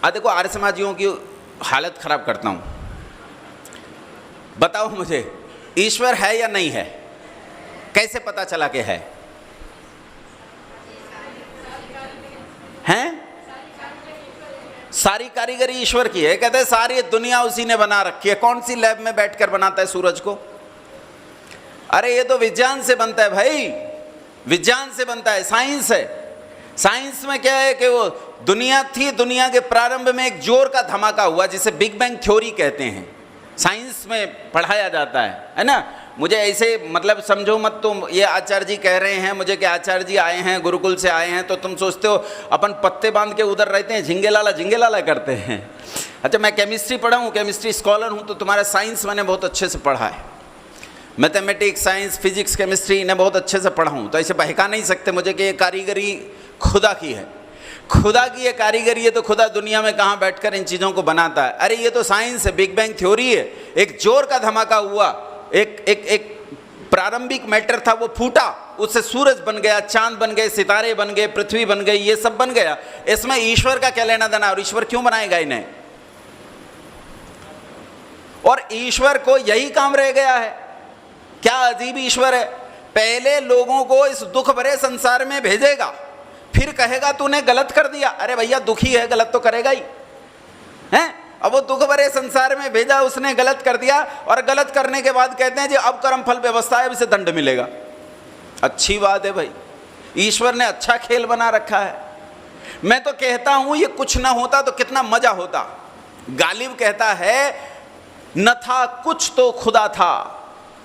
देखो आर्य समाजियों की हालत खराब करता हूँ। बताओ मुझे, ईश्वर है या नहीं है? कैसे पता चला कि है? हैं? सारी कारीगरी ईश्वर की है। कहते हैं सारी दुनिया उसी ने बना रखी है। कौन सी लैब में बैठकर बनाता है सूरज को? अरे ये तो विज्ञान से बनता है भाई, विज्ञान से बनता है, साइंस है। साइंस में क्या है कि वो दुनिया थी, दुनिया के प्रारंभ में एक जोर का धमाका हुआ जिसे बिग बैंग थ्योरी कहते हैं। साइंस में पढ़ाया जाता है ना। मुझे ऐसे मतलब समझो मत, तुम ये आचार्य जी कह रहे हैं मुझे कि आचार्य जी आए हैं गुरुकुल से आए हैं, तो तुम सोचते हो अपन पत्ते बांध के उधर रहते हैं, झिंगे लाला करते हैं। अच्छा, मैं केमिस्ट्री पढ़ा हूँ, केमिस्ट्री स्कॉलर हूँ, तो तुम्हारा साइंस मैंने बहुत अच्छे से पढ़ा है। मैथमेटिक्स, साइंस, फिजिक्स, केमिस्ट्री इन्हें बहुत अच्छे से पढ़ा हूँ, तो ऐसे बहका नहीं सकते मुझे कि ये कारीगरी खुदा की है। खुदा की ये कारीगरी है तो खुदा दुनिया में कहाँ बैठकर इन चीज़ों को बनाता है? अरे ये तो साइंस है, बिग बैंग थ्योरी है। एक जोर का धमाका हुआ, एक प्रारंभिक मैटर था, वो फूटा, उससे सूरज बन गया, चांद बन गए, सितारे बन गए, पृथ्वी बन गई, ये सब बन गया। इसमें ईश्वर का क्या लेना देना? और ईश्वर क्यों बनाएगा इन्हें? और ईश्वर को यही काम रह गया है। क्या अजीब ईश्वर है। पहले लोगों को इस दुख भरे संसार में भेजेगा, फिर कहेगा तूने गलत कर दिया। अरे भैया दुखी है, गलत तो करेगा ही हैं। अब वो दुख भरे संसार में भेजा, उसने गलत कर दिया, और गलत करने के बाद कहते हैं जी अब कर्म फल व्यवस्था है, अब इसे दंड मिलेगा। अच्छी बात है भाई, ईश्वर ने अच्छा खेल बना रखा है। मैं तो कहता हूं ये कुछ ना होता तो कितना मजा होता। गालिब कहता है न था कुछ तो खुदा था,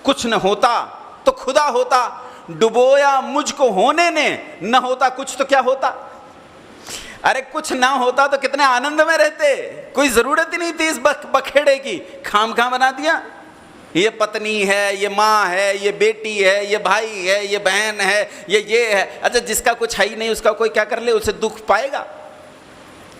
कुछ न होता तो खुदा होता, डुबोया मुझको होने ने, न होता कुछ तो क्या होता। अरे कुछ ना होता तो कितने आनंद में रहते, कोई जरूरत ही नहीं थी इस बखेड़े की। खामखा बना दिया। ये पत्नी है, ये माँ है, ये बेटी है, ये भाई है, ये बहन है, ये है। अच्छा, जिसका कुछ है ही नहीं उसका कोई क्या कर ले, उसे दुख पाएगा?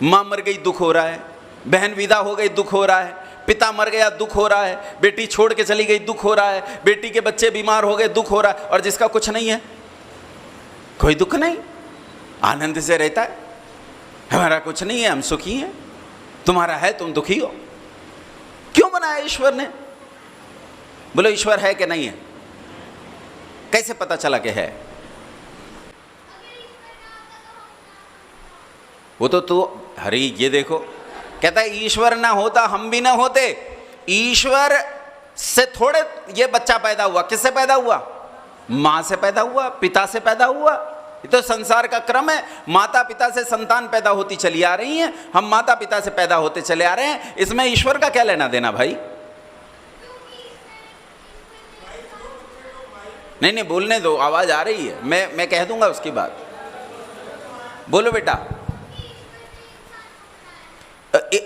माँ मर गई दुख हो रहा है, बहन विदा हो गई दुख हो रहा है, पिता मर गया दुख हो रहा है, बेटी छोड़ के चली गई दुख हो रहा है, बेटी के बच्चे बीमार हो गए दुख हो रहा है। और जिसका कुछ नहीं है कोई दुख नहीं, आनंद से रहता है। हमारा कुछ नहीं है, हम सुखी हैं, तुम्हारा है तुम दुखी हो। क्यों बनाया ईश्वर ने? बोलो ईश्वर है कि नहीं है? कैसे पता चला कि है? वो तो तू अरे ये देखो, कहता है ईश्वर ना होता हम भी ना होते। ईश्वर से थोड़े ये बच्चा पैदा हुआ। किससे पैदा हुआ? मां से पैदा हुआ, पिता से पैदा हुआ। ये तो संसार का क्रम है। माता पिता से संतान पैदा होती चली आ रही है, हम माता पिता से पैदा होते चले आ रहे हैं। इसमें ईश्वर का क्या लेना देना भाई? नहीं बोलने दो, आवाज आ रही है, मैं कह दूंगा उसकी बात। बोलो बेटा।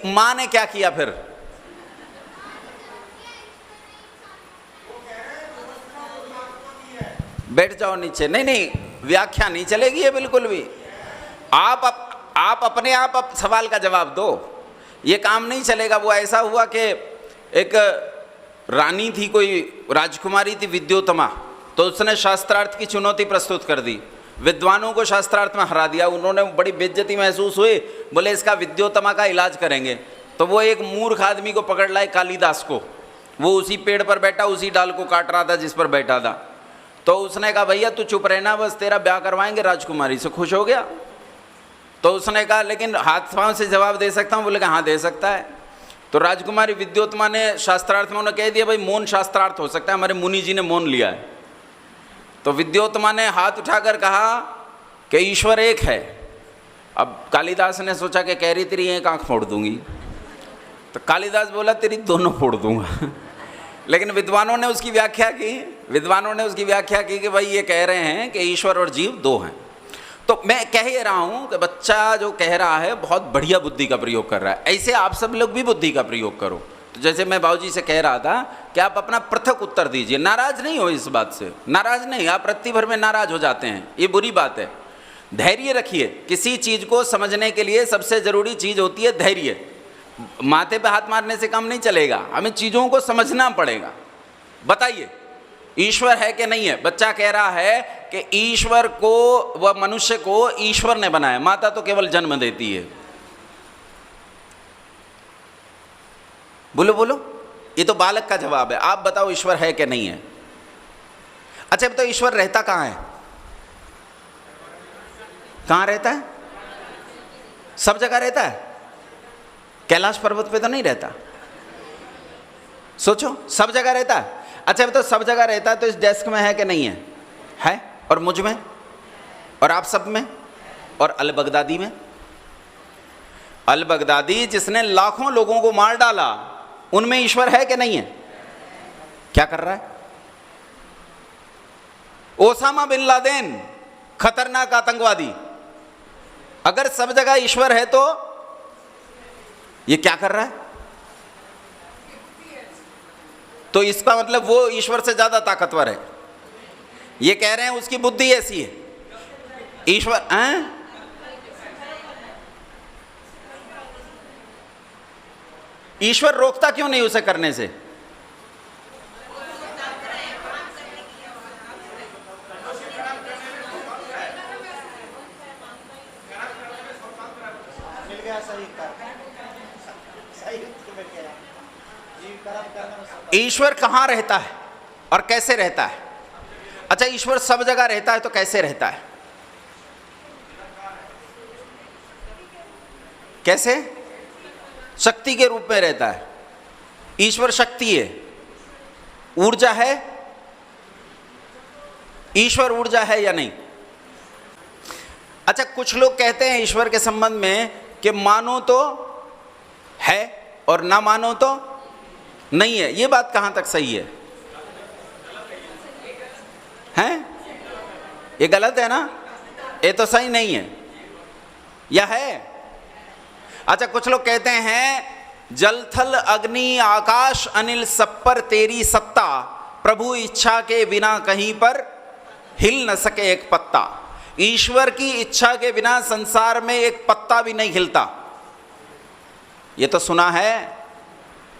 मां ने क्या किया फिर? बैठ जाओ नीचे। नहीं व्याख्या नहीं चलेगी ये बिल्कुल भी। आप अपने आप सवाल का जवाब दो, ये काम नहीं चलेगा। वो ऐसा हुआ कि एक रानी थी, कोई राजकुमारी थी विद्योत्तमा, तो उसने शास्त्रार्थ की चुनौती प्रस्तुत कर दी, विद्वानों को शास्त्रार्थ में हरा दिया। उन्होंने बड़ी बेइज्जती महसूस हुई, बोले इसका विद्योत्तमा का इलाज करेंगे। तो वो एक मूर्ख आदमी को पकड़ लाए, कालिदास को। वो उसी पेड़ पर बैठा, उसी डाल को काट रहा था जिस पर बैठा था। तो उसने कहा भैया तू चुप रहना, बस तेरा ब्याह करवाएंगे राजकुमारी से। खुश हो गया। तो उसने कहा लेकिन हाथ पांव से जवाब दे सकता हूँ? बोले हाँ दे सकता है। तो राजकुमारी विद्योत्तमा ने शास्त्रार्थ में उन्होंने कह दिया भाई मौन शास्त्रार्थ हो सकता है, हमारे मुनि जी ने मौन लिया है। तो विद्योत्तमा ने हाथ उठाकर कहा कि ईश्वर एक है। अब कालिदास ने सोचा कि कह रही तेरी एक आंख फोड़ दूंगी, तो कालिदास बोला तेरी दोनों फोड़ दूंगा। लेकिन विद्वानों ने उसकी व्याख्या की कि भाई ये कह रहे हैं कि ईश्वर और जीव दो हैं। तो मैं कह रहा हूँ कि बच्चा जो कह रहा है बहुत बढ़िया बुद्धि का प्रयोग कर रहा है। ऐसे आप सब लोग भी बुद्धि का प्रयोग करो। तो जैसे मैं बाबूजी से कह रहा था कि आप अपना पृथक उत्तर दीजिए, नाराज नहीं हो इस बात से, नाराज नहीं। आप रत्ती भर में नाराज हो जाते हैं, ये बुरी बात है। धैर्य रखिए। किसी चीज़ को समझने के लिए सबसे ज़रूरी चीज़ होती है धैर्य। माथे पे हाथ मारने से काम नहीं चलेगा, हमें चीज़ों को समझना पड़ेगा। बताइए ईश्वर है कि नहीं है? बच्चा कह रहा है कि ईश्वर को, वह मनुष्य को ईश्वर ने बनाया, माता तो केवल जन्म देती है। बोलो बोलो, ये तो बालक का जवाब है। आप बताओ ईश्वर है कि नहीं है? अच्छा बताओ ईश्वर रहता कहाँ है? कहाँ रहता है? सब जगह रहता है? कैलाश पर्वत पे तो नहीं रहता? सोचो, सब जगह रहता है। अच्छा बताओ सब जगह रहता है तो इस डेस्क में है कि नहीं है? है। और मुझ में, और आप सब में, और अल बगदादी में। अल बगदादी जिसने लाखों लोगों को मार डाला, उनमें ईश्वर है कि नहीं है? क्या कर रहा है? ओसामा बिन लादेन, खतरनाक आतंकवादी, अगर सब जगह ईश्वर है तो ये क्या कर रहा है? तो इसका मतलब वो ईश्वर से ज्यादा ताकतवर है। ये कह रहे हैं उसकी बुद्धि ऐसी है। ईश्वर ईश्वर रोकता क्यों नहीं उसे करने से? ईश्वर कहाँ रहता है और कैसे रहता है? अच्छा ईश्वर सब जगह रहता है तो कैसे रहता है? कैसे? शक्ति के रूप में रहता है। ईश्वर शक्ति है, ऊर्जा है। ईश्वर ऊर्जा है या नहीं? अच्छा कुछ लोग कहते हैं ईश्वर के संबंध में कि मानो तो है और ना मानो तो नहीं है। ये बात कहां तक सही है? हैं? ये गलत है ना? ये तो सही नहीं है, या है? अच्छा कुछ लोग कहते हैं जल थल अग्नि आकाश अनिल सब पर तेरी सत्ता, प्रभु इच्छा के बिना कहीं पर हिल न सके एक पत्ता। ईश्वर की इच्छा के बिना संसार में एक पत्ता भी नहीं हिलता। ये तो सुना है,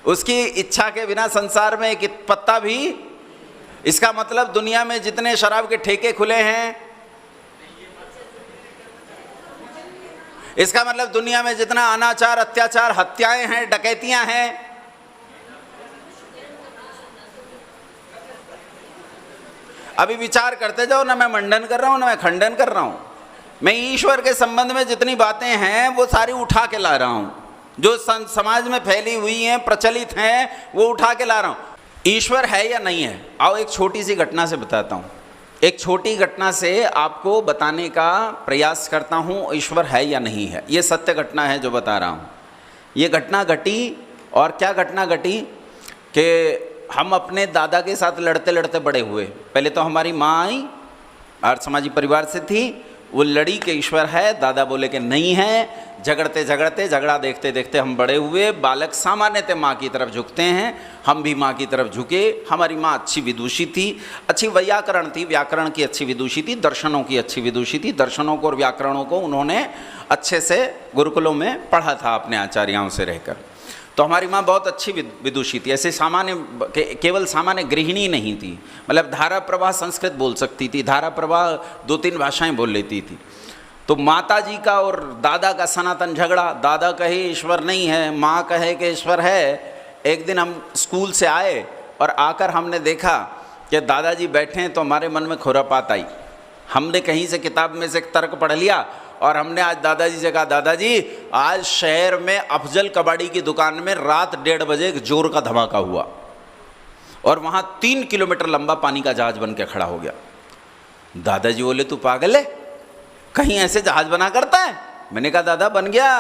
उसकी इच्छा के बिना संसार में एक पत्ता भी। इसका मतलब दुनिया में जितने शराब के ठेके खुले हैं, इसका मतलब दुनिया में जितना अनाचार अत्याचार हत्याएं हैं डकैतियां हैं, अभी विचार करते जाओ ना। मैं मंडन कर रहा हूं ना मैं खंडन कर रहा हूं। मैं ईश्वर के संबंध में जितनी बातें हैं वो सारी उठा के ला रहा हूं, जो समाज में फैली हुई हैं प्रचलित हैं वो उठा के ला रहा हूं। ईश्वर है या नहीं है? आओ एक छोटी सी घटना से बताता हूं। एक छोटी घटना से आपको बताने का प्रयास करता हूं ईश्वर है या नहीं है। ये सत्य घटना है जो बता रहा हूं। ये घटना घटी, और क्या घटना घटी कि हम अपने दादा के साथ लड़ते लड़ते बड़े हुए। पहले तो हमारी माँ आई, आर्य समाजी परिवार से थी, वो लड़ी कि ईश्वर है, दादा बोले कि नहीं है। झगड़ते झगड़ते झगड़ा देखते देखते हम बड़े हुए। बालक सामान्यतः माँ की तरफ झुकते हैं, हम भी माँ की तरफ झुके। हमारी माँ अच्छी विदुषी थी, अच्छी वैयाकरण थी, व्याकरण की अच्छी विदुषी थी, दर्शनों की अच्छी विदुषी थी। दर्शनों को और व्याकरणों को उन्होंने अच्छे से गुरुकुलों में पढ़ा था अपने आचार्यों से रहकर। तो हमारी माँ बहुत अच्छी विदुषी थी। ऐसे सामान्य केवल सामान्य गृहिणी नहीं थी, मतलब धारा प्रवाह संस्कृत बोल सकती थी, धारा प्रवाह 2-3 भाषाएं बोल लेती थी। तो माता जी का और दादा का सनातन झगड़ा। दादा कहे ईश्वर नहीं है, माँ कहे कि ईश्वर है। एक दिन हम स्कूल से आए और आकर हमने देखा कि दादाजी बैठे हैं, तो हमारे मन में खुरापात आई। हमने कहीं से किताब में से एक तर्क पढ़ लिया और हमने आज दादाजी से कहा, दादाजी आज शहर में अफजल कबाड़ी की दुकान में रात 1:30 बजे एक जोर का धमाका हुआ और वहाँ 3 किलोमीटर लंबा पानी का जहाज बन के खड़ा हो गया। दादाजी बोले तू पागल है, कहीं ऐसे जहाज बना करता है? मैंने कहा दादा बन गया,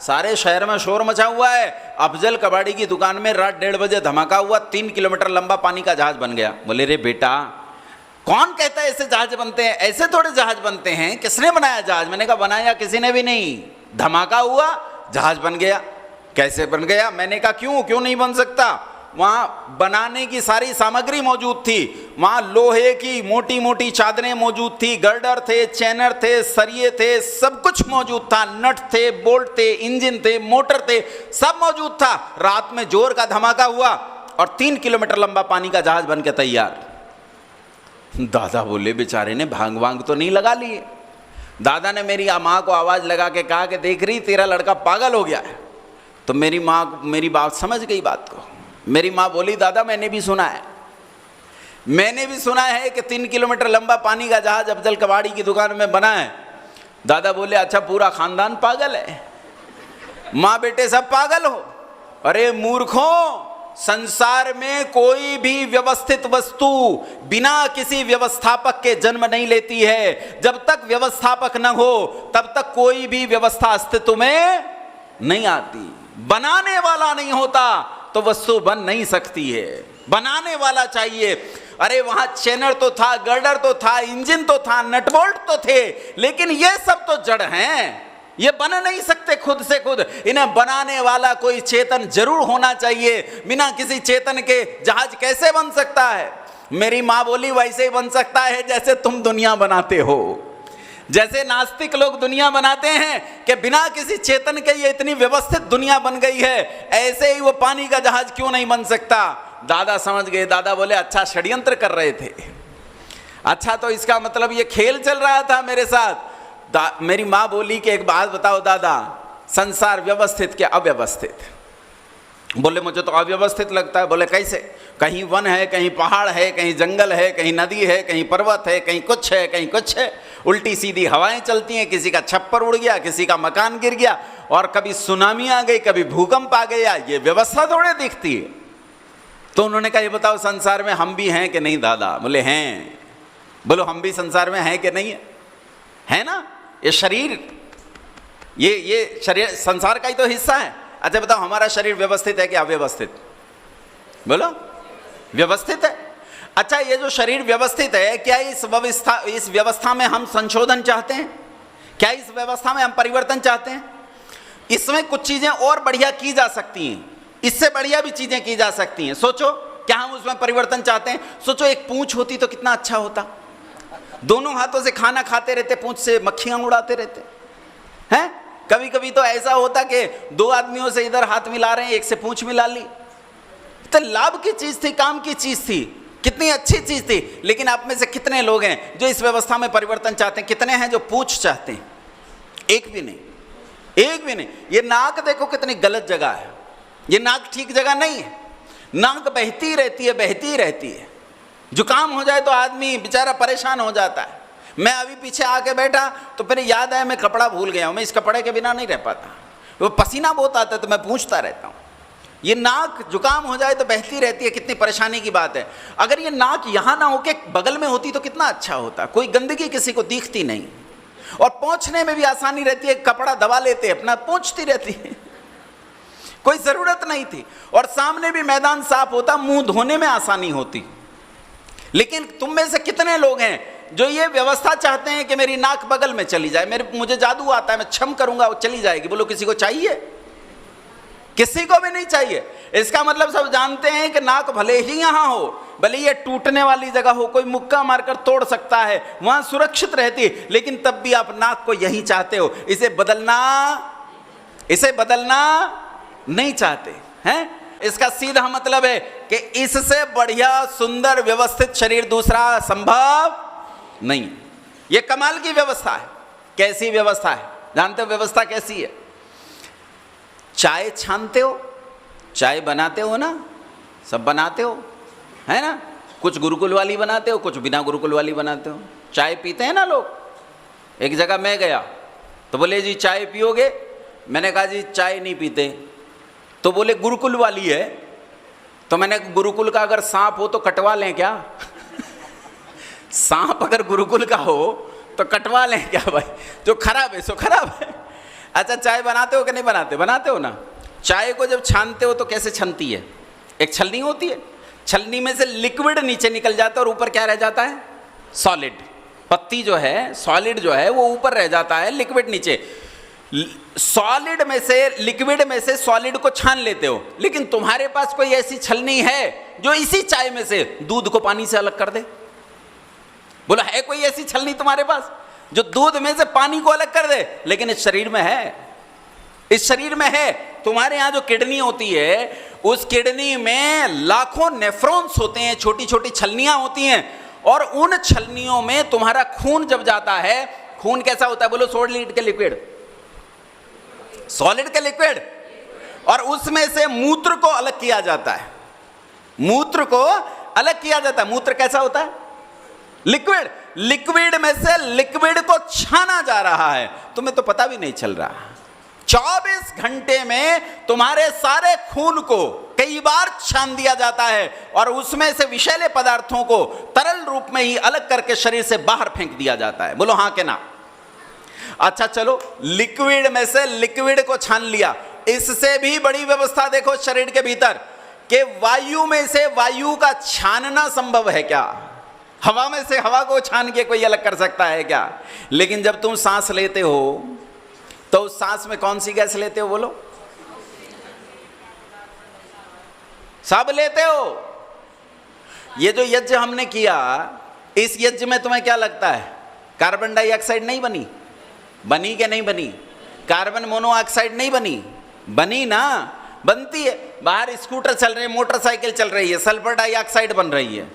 सारे शहर में शोर मचा हुआ है, अफजल कबाड़ी की दुकान में रात 1:30 बजे धमाका हुआ, 3 किलोमीटर लंबा पानी का जहाज बन गया। बोले रे बेटा कौन कहता है ऐसे जहाज बनते हैं? ऐसे थोड़े जहाज बनते हैं। किसने बनाया जहाज? मैंने कहा बनाया किसी ने भी नहीं, धमाका हुआ जहाज बन गया। कैसे बन गया? मैंने कहा क्यों नहीं बन सकता? वहाँ बनाने की सारी सामग्री मौजूद थी। वहाँ लोहे की मोटी मोटी चादरें मौजूद थी, गर्डर थे, चैनर थे, सरिये थे, सब कुछ मौजूद था। नट थे, बोल्ट थे, इंजन थे, मोटर थे, सब मौजूद था। रात में जोर का धमाका हुआ और 3 किलोमीटर लंबा पानी का जहाज बन के तैयार। दादा बोले बेचारे ने भांग वांग तो नहीं लगा लिए। दादा ने मेरी माँ को आवाज़ लगा के कहा कि देख रही तेरा लड़का पागल हो गया है, तो मेरी बात समझ गई बात को। मेरी माँ बोली, दादा मैंने भी सुना है कि 3 किलोमीटर लंबा पानी का जहाज अफजल कबाड़ी की दुकान में बना है। दादा बोले, अच्छा पूरा खानदान पागल है? माँ बेटे सब पागल हो? अरे मूर्खों, संसार में कोई भी व्यवस्थित वस्तु बिना किसी व्यवस्थापक के जन्म नहीं लेती है। जब तक व्यवस्थापक न हो तब तक कोई भी व्यवस्था अस्तित्व में नहीं आती। बनाने वाला नहीं होता तो वस्तु बन नहीं सकती है, बनाने वाला चाहिए। अरे वहां चैनर तो था, गर्डर तो था, इंजन तो था, नटबोल्ट तो थे, लेकिन ये सब तो जड़ हैं, ये बन नहीं सकते खुद से खुद। इन्हें बनाने वाला कोई चेतन जरूर होना चाहिए। बिना किसी चेतन के जहाज कैसे बन सकता है? मेरी माँ बोली, वैसे ही बन सकता है जैसे तुम दुनिया बनाते हो। जैसे नास्तिक लोग दुनिया बनाते हैं कि बिना किसी चेतन के ये इतनी व्यवस्थित दुनिया बन गई है, ऐसे ही वो पानी का जहाज क्यों नहीं बन सकता? दादा समझ गए। दादा बोले, अच्छा षड्यंत्र कर रहे थे, अच्छा तो इसका मतलब ये खेल चल रहा था मेरे साथ। मेरी माँ बोली कि एक बात बताओ दादा, संसार व्यवस्थित क्या अव्यवस्थित? बोले, मुझे तो अव्यवस्थित लगता है। बोले, कैसे? कहीं वन है, कहीं पहाड़ है, कहीं जंगल है, कहीं नदी है, कहीं पर्वत है, कहीं कुछ है, कहीं कुछ है। उल्टी सीधी हवाएं चलती हैं, किसी का छप्पर उड़ गया, किसी का मकान गिर गया, और कभी सुनामी आ गई, कभी भूकंप आ गया। ये व्यवस्था थोड़े दिखती है। तो उन्होंने कहा, ये बताओ संसार में हम भी हैं कि नहीं दादा? बोले, हैं। बोलो, हम भी संसार में हैं कि नहीं है ना? ये शरीर, ये शरीर संसार का ही तो हिस्सा है। अच्छा बताओ, हमारा शरीर व्यवस्थित है कि अव्यवस्थित? बोलो, व्यवस्थित है। अच्छा, ये जो शरीर व्यवस्थित है, क्या इस व्यवस्था में हम संशोधन चाहते हैं? क्या इस व्यवस्था में हम परिवर्तन चाहते हैं? इसमें कुछ चीजें और बढ़िया की जा सकती हैं, इससे बढ़िया भी चीजें की जा सकती हैं। सोचो, क्या हम उसमें परिवर्तन चाहते हैं? सोचो, एक पूंछ होती तो कितना अच्छा होता। दोनों हाथों से खाना खाते रहते, पूंछ से मक्खियां उड़ाते रहते हैं। कभी कभी तो ऐसा होता कि 2 आदमियों से इधर हाथ मिला रहे हैं, एक से पूंछ मिला ली। तो लाभ की चीज थी, काम की चीज थी, कितनी अच्छी चीज थी। लेकिन आप में से कितने लोग हैं जो इस व्यवस्था में परिवर्तन चाहते हैं? कितने हैं जो पूंछ चाहते हैं? एक भी नहीं, एक भी नहीं। ये नाक देखो कितनी गलत जगह है, ये नाक ठीक जगह नहीं है। नाक बहती रहती है, बहती रहती है। जुकाम हो जाए तो आदमी बेचारा परेशान हो जाता है। मैं अभी पीछे आके बैठा तो फिर याद आया मैं कपड़ा भूल गया हूँ, मैं इस कपड़े के बिना नहीं रह पाता। वो पसीना बहुत आता है तो मैं पूछता रहता हूँ। ये नाक जुकाम हो जाए तो बहती रहती है, कितनी परेशानी की बात है। अगर ये नाक यहाँ ना होके बगल में होती तो कितना अच्छा होता, कोई गंदगी किसी को दिखती नहीं, और पहुँचने में भी आसानी रहती है। कपड़ा दबा लेते अपना, पहुँचती रहती है, कोई ज़रूरत नहीं थी। और सामने भी मैदान साफ होता, मुंह धोने में आसानी होती। लेकिन तुम में से कितने लोग हैं जो ये व्यवस्था चाहते हैं कि मेरी नाक बगल में चली जाए, मुझे जादू आता है, मैं छम करूंगा वो चली जाएगी? बोलो, किसी को चाहिए? किसी को भी नहीं चाहिए। इसका मतलब सब जानते हैं कि नाक भले ही यहां हो, भले ये टूटने वाली जगह हो, कोई मुक्का मारकर तोड़ सकता है, वहां सुरक्षित रहती, लेकिन तब भी आप नाक को यही चाहते हो। इसे बदलना नहीं चाहते हैं। इसका सीधा मतलब है कि इससे बढ़िया सुंदर व्यवस्थित शरीर दूसरा संभव नहीं। यह कमाल की व्यवस्था है। कैसी व्यवस्था है जानते हो? व्यवस्था कैसी है? चाय छानते हो, चाय बनाते हो ना, सब बनाते हो है ना। कुछ गुरुकुल वाली बनाते हो, कुछ बिना गुरुकुल वाली बनाते हो। चाय पीते हैं ना लोग। एक जगह मैं गया तो बोले, जी चाय पियोगे? मैंने कहा, जी चाय नहीं पीते। तो बोले, गुरुकुल वाली है। तो मैंने, गुरुकुल का अगर सांप हो तो कटवा लें क्या? सांप अगर गुरुकुल का हो तो कटवा लें क्या भाई? जो खराब है सो खराब है। अच्छा, चाय बनाते हो कि नहीं बनाते? बनाते हो ना। चाय को जब छानते हो तो कैसे छनती है? एक छलनी होती है, छलनी में से लिक्विड नीचे निकल जाता है और ऊपर क्या रह जाता है? सॉलिड। पत्ती जो है, सॉलिड जो है वो ऊपर रह जाता है, लिक्विड नीचे। सॉलिड में से, लिक्विड में से सॉलिड को छान लेते हो। लेकिन तुम्हारे पास कोई ऐसी छलनी है जो इसी चाय में से दूध को पानी से अलग कर दे? बोला, है कोई ऐसी छलनी तुम्हारे पास जो दूध में से पानी को अलग कर दे? लेकिन इस शरीर में है, इस शरीर में है। तुम्हारे यहां जो किडनी होती है, उस किडनी में लाखों नेफ्रॉन्स होते हैं, छोटी छोटी छलनियां होती हैं। और उन छलनियों में तुम्हारा खून जब जाता है, खून कैसा होता है? बोलो, सॉलिड के लिक्विड? सॉलिड के लिक्विड? और उसमें से मूत्र को अलग किया जाता है। मूत्र को अलग किया जाता है। मूत्र कैसा होता है? लिक्विड। लिक्विड में से लिक्विड को छाना जा रहा है, तुम्हें तो पता भी नहीं चल रहा। 24 घंटे में तुम्हारे सारे खून को कई बार छान दिया जाता है और उसमें से विषैले पदार्थों को तरल रूप में ही अलग करके शरीर से बाहर फेंक दिया जाता है। बोलो हाँ के ना? अच्छा चलो, लिक्विड में से लिक्विड को छान लिया। इससे भी बड़ी व्यवस्था देखो शरीर के भीतर, कि वायु में से वायु का छानना संभव है क्या? हवा में से हवा को छान के कोई अलग कर सकता है क्या? लेकिन जब तुम सांस लेते हो तो उस सांस में कौन सी गैस लेते हो? बोलो। सब लेते हो। ये जो यज्ञ हमने किया, इस यज्ञ में तुम्हें क्या लगता है? कार्बन डाइऑक्साइड नहीं बनी? बनी कि नहीं बनी? कार्बन मोनोऑक्साइड नहीं बनी? बनी ना, बनती है। बाहर स्कूटर चल रहे हैं, मोटरसाइकिल चल रही है, सल्फर डाइऑक्साइड बन रही है,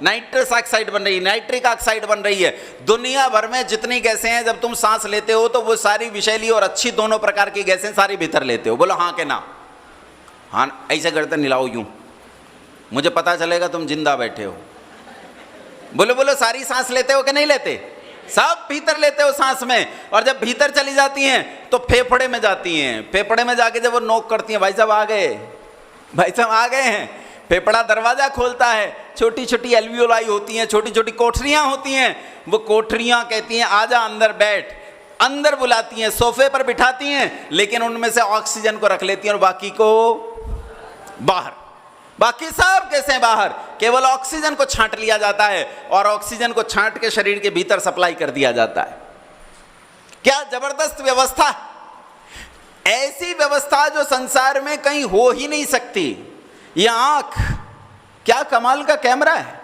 नाइट्रस ऑक्साइड बन रही है, नाइट्रिक ऑक्साइड बन रही है। दुनिया भर में जितनी गैसें हैं, जब तुम सांस लेते हो तो वो सारी विषैली और अच्छी दोनों प्रकार की गैसें सारी भीतर लेते हो। बोलो हाँ के ना? हाँ, ऐसे करते निलाओ यूं, मुझे पता चलेगा तुम जिंदा बैठे हो। बोलो बोलो, सारी सांस लेते हो कि नहीं लेते? सब भीतर लेते हो सांस में, और जब भीतर चली जाती हैं तो फेफड़े में जाती हैं। फेफड़े में जाके जब वो नोक करती हैं, भाई साहब आ गए, भाई साहब आ गए हैं, फेफड़ा दरवाजा खोलता है। छोटी छोटी एल्वियोलाई होती हैं, छोटी छोटी कोठरियां होती हैं। वो कोठरियां कहती हैं आजा अंदर बैठ, अंदर बुलाती हैं, सोफे पर बिठाती हैं, लेकिन उनमें से ऑक्सीजन को रख लेती हैं और बाकी को बाहर। बाकी सब कैसे बाहर, केवल ऑक्सीजन को छांट लिया जाता है और ऑक्सीजन को छांट के शरीर के भीतर सप्लाई कर दिया जाता है। क्या जबरदस्त व्यवस्था! ऐसी व्यवस्था जो संसार में कहीं हो ही नहीं सकती। यह आंख क्या कमाल का कैमरा है,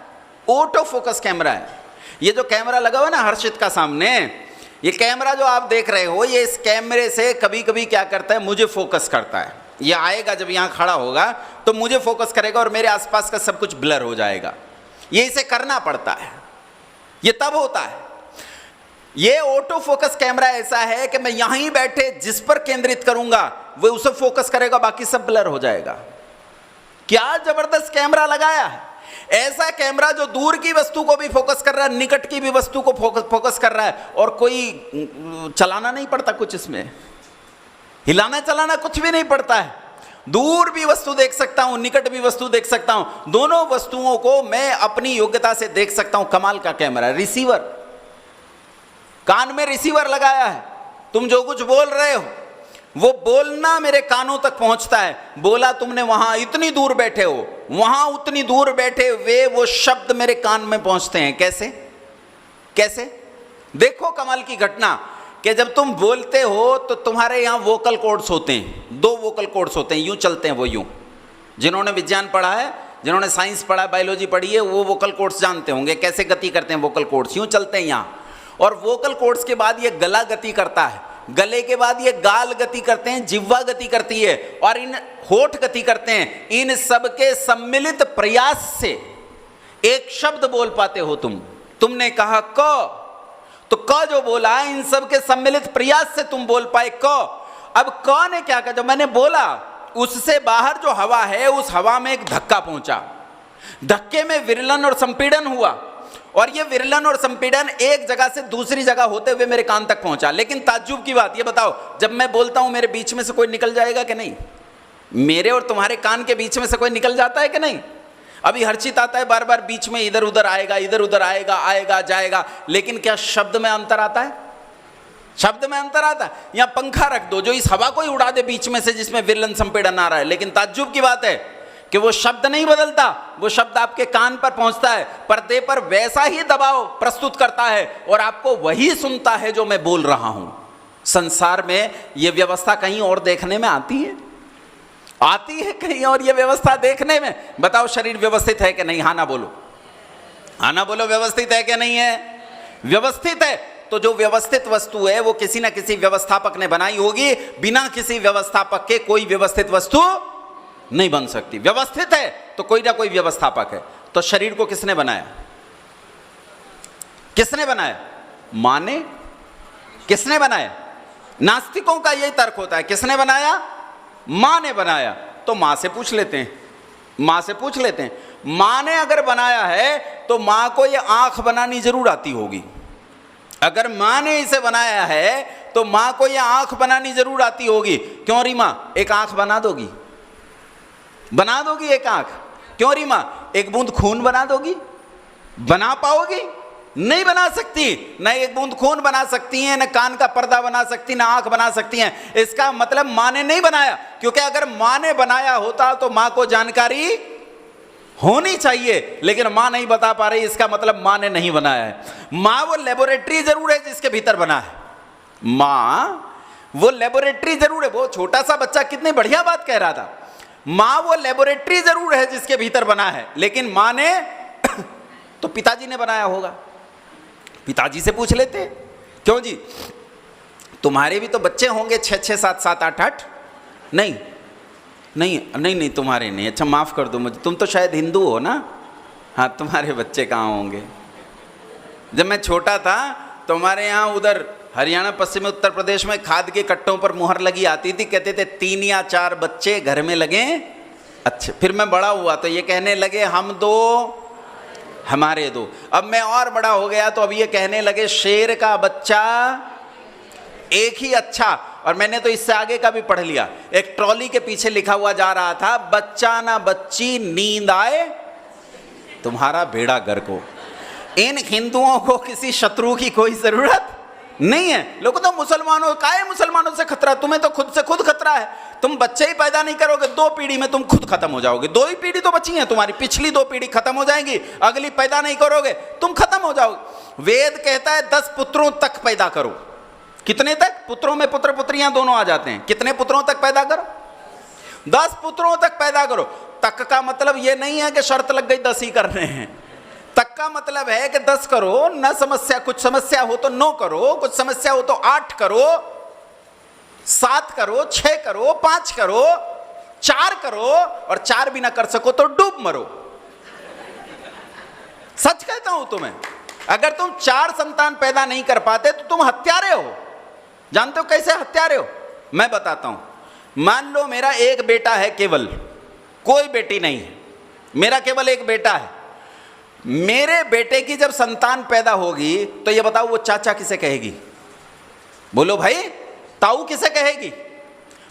ऑटो फोकस कैमरा है। ये जो कैमरा लगा हुआ ना हर्षित का सामने, ये कैमरा जो आप देख रहे हो, ये इस कैमरे से कभी कभी क्या करता है, मुझे फोकस करता है। ये आएगा जब यहाँ खड़ा होगा तो मुझे फोकस करेगा और मेरे आसपास का सब कुछ ब्लर हो जाएगा। ये इसे करना पड़ता है, ये तब होता है। ये ऑटो फोकस कैमरा ऐसा है कि मैं यहीं बैठे जिस पर केंद्रित करूंगा वो उसे फोकस करेगा, बाकी सब ब्लर हो जाएगा। क्या जबरदस्त कैमरा लगाया है! ऐसा कैमरा जो दूर की वस्तु को भी फोकस कर रहा है, निकट की भी वस्तु को फोकस कर रहा है, और कोई चलाना नहीं पड़ता कुछ, इसमें हिलाना चलाना कुछ भी नहीं पड़ता है। दूर भी वस्तु देख सकता हूं, निकट भी वस्तु देख सकता हूं, दोनों वस्तुओं को मैं अपनी योग्यता से देख सकता हूं। कमाल का कैमरा। रिसीवर, कान में रिसीवर लगाया है, तुम जो कुछ बोल रहे हो वो बोलना मेरे कानों तक पहुंचता है। बोला तुमने वहां, इतनी दूर बैठे हो, वहां उतनी दूर बैठे हुए वो शब्द मेरे कान में पहुंचते हैं। कैसे कैसे? देखो कमाल की घटना कि जब तुम बोलते हो तो तुम्हारे यहाँ वोकल कॉर्ड्स होते हैं, 2 वोकल कॉर्ड्स होते हैं, यूं चलते हैं वो यूं। जिन्होंने विज्ञान पढ़ा है, जिन्होंने साइंस पढ़ा, बायोलॉजी पढ़ी है, वो वोकल कॉर्ड्स जानते होंगे कैसे गति करते हैं। वोकल कॉर्ड्स यूं चलते हैं यहाँ, और वोकल कॉर्ड्स के बाद ये गला गति करता है, गले के बाद ये गाल गति करते हैं, जिह्वा गति करती है, और इन होठ गति करते हैं। इन सब के सम्मिलित प्रयास से एक शब्द बोल पाते हो तुम। तुमने कहा क, तो क जो बोला, इन सब के सम्मिलित प्रयास से तुम बोल पाए क। अब क ने क्या कहा, जब मैंने बोला उससे बाहर जो हवा है, उस हवा में एक धक्का पहुंचा, धक्के में विरलन और संपीड़न हुआ, और ये विरलन और संपीड़न एक जगह से दूसरी जगह होते हुए मेरे कान तक पहुंचा। लेकिन ताज्जुब की बात, ये बताओ, जब मैं बोलता हूं मेरे बीच में से कोई निकल जाएगा कि नहीं? मेरे और तुम्हारे कान के बीच में से कोई निकल जाता है कि नहीं? अभी हर्षित आता है, बार बार बीच में इधर उधर आएगा, इधर उधर आएगा, आएगा जाएगा, लेकिन क्या शब्द में अंतर आता है? शब्द में अंतर आता है। यहाँ पंखा रख दो जो इस हवा को ही उड़ा दे बीच में से जिसमें विरलन संपीड़न आ रहा है, लेकिन ताज्जुब की बात है कि वो शब्द नहीं बदलता, वो शब्द आपके कान पर पहुंचता है, पर्दे पर वैसा ही दबाव प्रस्तुत करता है, और आपको वही सुनता है जो मैं बोल रहा हूं। संसार में ये व्यवस्था कहीं और देखने में आती है? आती है कहीं और ये व्यवस्था देखने में? बताओ शरीर व्यवस्थित है कि नहीं? हाँ ना बोलो, हाँ ना बोलो, व्यवस्थित है कि नहीं है? व्यवस्थित है। तो जो व्यवस्थित वस्तु है वो किसी ना किसी व्यवस्थापक ने बनाई होगी। बिना किसी व्यवस्थापक के कोई व्यवस्थित वस्तु नहीं बन सकती। व्यवस्थित है तो कोई ना कोई व्यवस्थापक है। तो शरीर को किसने बनाया? किसने बनाया? मां ने। किसने बनाया? नास्तिकों का यही तर्क होता है, किसने बनाया? माँ ने बनाया, तो माँ से पूछ लेते हैं, माँ से पूछ लेते हैं। माँ ने अगर बनाया है तो माँ को ये आँख बनानी जरूर आती होगी। अगर माँ ने इसे बनाया है तो माँ को ये आँख बनानी जरूर आती होगी। क्यों री माँ, एक आँख बना दोगी? बना दोगी एक आँख? क्यों री माँ, एक बूंद खून बना दोगी? बना पाओगी? नहीं बना सकती। न एक बूंद खून बना सकती हैं, न कान का पर्दा बना सकती, न आंख बना सकती हैं। इसका मतलब माँ ने नहीं बनाया, क्योंकि अगर माँ ने बनाया होता तो माँ को जानकारी होनी चाहिए, लेकिन माँ नहीं बता पा रही, इसका मतलब माँ ने नहीं बनाया है। माँ वो लेबोरेटरी जरूर है जिसके भीतर बना है। माँ वो लेबोरेटरी जरूर है। वो छोटा सा बच्चा कितनी बढ़िया बात कह रहा था। माँ वो लेबोरेटरी जरूर है जिसके भीतर बना है, लेकिन माँ ने तो पिताजी ने बनाया होगा। पिताजी से पूछ लेते। क्यों जी, तुम्हारे भी तो बच्चे होंगे 6 7 7 8 8? नहीं नहीं नहीं नहीं, तुम्हारे नहीं। अच्छा माफ़ कर दो मुझे, तुम तो शायद हिंदू हो ना। हाँ, तुम्हारे बच्चे कहाँ होंगे? जब मैं छोटा था तो हमारे यहाँ उधर हरियाणा पश्चिमी उत्तर प्रदेश में खाद के कट्टों पर मुहर लगी आती थी, कहते थे 3 या 4 बच्चे घर में लगे अच्छे। फिर मैं बड़ा हुआ तो ये कहने लगे हम 2 हमारे 2। अब मैं और बड़ा हो गया तो अब ये कहने लगे शेर का बच्चा एक ही अच्छा। और मैंने तो इससे आगे का भी पढ़ लिया। एक ट्रॉली के पीछे लिखा हुआ जा रहा था, बच्चा ना बच्ची नींद आए तुम्हारा बेड़ा गर्क हो। इन हिंदुओं को किसी शत्रु की कोई जरूरत नहीं है। लोगों तो मुसलमानों का है, मुसलमानों से खतरा, तुम्हें तो खुद से खुद खतरा है। तुम बच्चे ही पैदा नहीं करोगे, 2 पीढ़ी में तुम खुद खत्म हो जाओगे। 2 ही पीढ़ी तो बची है तुम्हारी, पिछली 2 पीढ़ी खत्म हो जाएंगी, अगली पैदा नहीं करोगे, तुम खत्म हो जाओगे। वेद कहता है 10 पुत्रों तक पैदा करो। कितने तक? पुत्रों में पुत्र पुत्रियां दोनों आ जाते हैं। कितने पुत्रों तक पैदा करो? 10 पुत्रों तक पैदा करो। तक का मतलब ये नहीं है कि शर्त लग गई 10 ही करने हैं। तक का मतलब है कि 10 करो, न समस्या, कुछ समस्या हो तो 9 करो, कुछ समस्या हो तो 8 करो, 7 करो, 6 करो, 5 करो, 4 करो, और 4 भी ना कर सको तो डूब मरो। सच कहता हूं तुम्हें, अगर तुम 4 संतान पैदा नहीं कर पाते तो तुम हत्यारे हो। जानते हो कैसे हत्यारे हो? मैं बताता हूं। मान लो मेरा एक बेटा है केवल, कोई बेटी नहीं है, मेरा केवल एक बेटा है। मेरे बेटे की जब संतान पैदा होगी तो ये बताओ वो चाचा किसे कहेगी? बोलो भाई, ताऊ किसे कहेगी?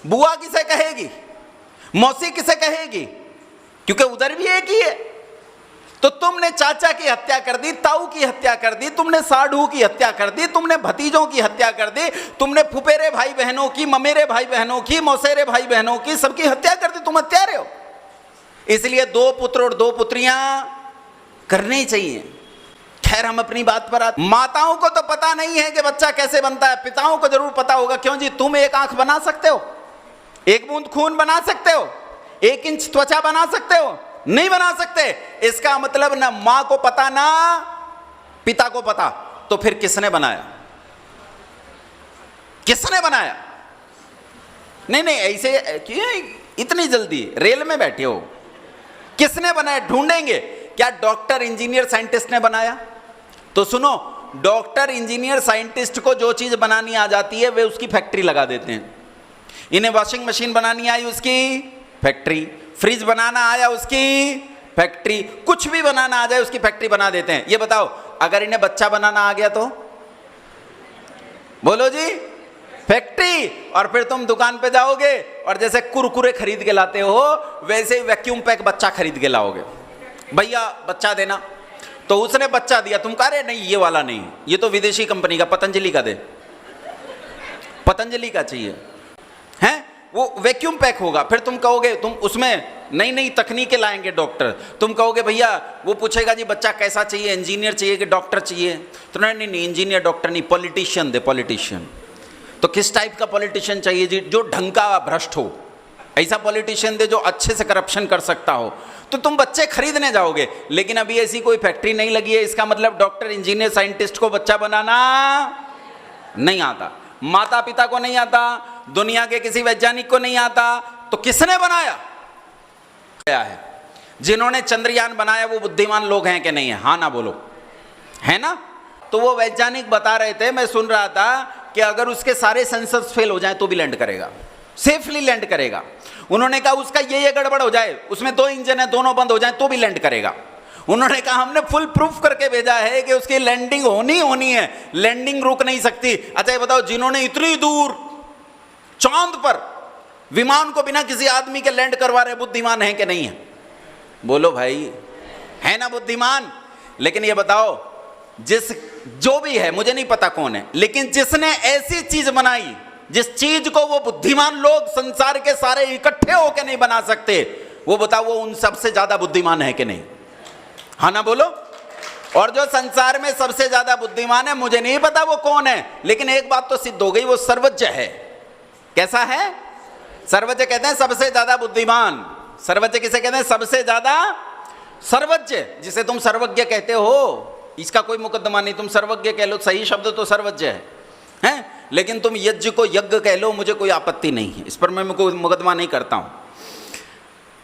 बुआ किसे कहेगी? मौसी किसे कहेगी? क्योंकि उधर भी एक ही है। तो तुमने चाचा की हत्या कर दी, ताऊ की हत्या कर दी, तुमने साढ़ू की हत्या कर दी, तुमने भतीजों की हत्या कर दी, तुमने फुफेरे भाई बहनों की, ममेरे भाई बहनों की, मौसेरे भाई बहनों की, सबकी हत्या कर दी। तुम हत्यारे हो। इसलिए 2 पुत्र और 2 पुत्रियां करने ही चाहिए। खैर, हम अपनी बात पर आते। माताओं को तो पता नहीं है कि बच्चा कैसे बनता है, पिताओं को जरूर पता होगा। क्यों जी, तुम एक आंख बना सकते हो? एक बूंद खून बना सकते हो? 1 इंच त्वचा बना सकते हो? नहीं बना सकते। इसका मतलब ना मां को पता ना पिता को पता। तो फिर किसने बनाया? किसने बनाया? नहीं नहीं, ऐसे क्यों इतनी जल्दी रेल में बैठे हो? किसने बनाया? ढूंढेंगे। क्या डॉक्टर इंजीनियर साइंटिस्ट ने बनाया? तो सुनो, डॉक्टर इंजीनियर साइंटिस्ट को जो चीज बनानी आ जाती है वे उसकी फैक्ट्री लगा देते हैं। इन्हें वॉशिंग मशीन बनानी आई, उसकी फैक्ट्री। फ्रिज बनाना आया, उसकी फैक्ट्री। कुछ भी बनाना आ जाए उसकी फैक्ट्री बना देते हैं। ये बताओ, अगर इन्हें बच्चा बनाना आ गया तो? बोलो जी, फैक्ट्री। और फिर तुम दुकान पे जाओगे और जैसे कुरकुरे खरीद के लाते हो वैसे ही वैक्यूम पैक बच्चा खरीद के लाओगे। भैया बच्चा देना। तो उसने बच्चा दिया, तुम कह रहे नहीं ये वाला नहीं, ये तो विदेशी कंपनी का, पतंजलि का दे, पतंजलि का चाहिए हैं, वो वैक्यूम पैक होगा। फिर तुम कहोगे, तुम उसमें नई नई तकनीकें लाएंगे डॉक्टर। तुम कहोगे भैया, वो पूछेगा जी बच्चा कैसा चाहिए, इंजीनियर चाहिए कि डॉक्टर चाहिए? तो नहीं नहीं, इंजीनियर डॉक्टर नहीं, पॉलिटिशियन दे, पॉलिटिशियन। तो किस टाइप का पॉलिटिशियन चाहिए जी? जो ढंग का भ्रष्ट हो, ऐसा पॉलिटिशियन दे जो अच्छे से करप्शन कर सकता हो। तो तुम बच्चे खरीदने जाओगे। लेकिन अभी ऐसी कोई फैक्ट्री नहीं लगी है, इसका मतलब डॉक्टर इंजीनियर साइंटिस्ट को बच्चा बनाना नहीं आता, माता पिता को नहीं आता, दुनिया के किसी वैज्ञानिक को नहीं आता। तो किसने बनाया? क्या है? जिन्होंने चंद्रयान बनाया वो बुद्धिमान लोग हैं कि नहीं है? हाँ ना बोलो, है ना? तो वो वैज्ञानिक बता रहे थे, मैं सुन रहा था कि अगर उसके सारे सेंसर्स फेल हो जाएं तो भी लैंड करेगा। सेफली लैंड करेगा। उन्होंने कहा उसका ये गड़बड़ हो जाए, उसमें 2 इंजन है, दोनों बंद हो जाए तो भी लैंड करेगा। उन्होंने कहा हमने फुल प्रूफ करके भेजा है कि उसकी लैंडिंग होनी है, लैंडिंग रुक नहीं सकती। अच्छा ये बताओ, जिन्होंने इतनी दूर चांद पर विमान को बिना किसी आदमी के लैंड करवा रहे, बुद्धिमान है कि नहीं है? बोलो भाई, है ना बुद्धिमान? लेकिन ये बताओ, जो भी है, मुझे नहीं पता कौन है, लेकिन जिसने ऐसी चीज बनाई जिस चीज को वो बुद्धिमान लोग संसार के सारे इकट्ठे होकर नहीं बना सकते, वो बताओ वो उन सबसे ज्यादा बुद्धिमान है कि नहीं? हाँ ना बोलो। और जो संसार में सबसे ज्यादा बुद्धिमान है, मुझे नहीं पता वो कौन है, लेकिन एक बात तो सिद्ध हो गई, वो सर्वज्ञ है। कैसा है? सर्वज्ञ कहते हैं सबसे ज्यादा बुद्धिमान। सर्वज्ञ किसे कहते हैं? सबसे ज्यादा सर्वज्ञ। जिसे तुम सर्वज्ञ कहते हो, इसका कोई मुकदमा नहीं, तुम सर्वज्ञ कह लो, सही शब्द तो सर्वज्ञ है, लेकिन तुम यज्ञ को यज्ञ कह लो, मुझे कोई आपत्ति नहीं है, इस पर मैं कोई मुकदमा नहीं करता हूं।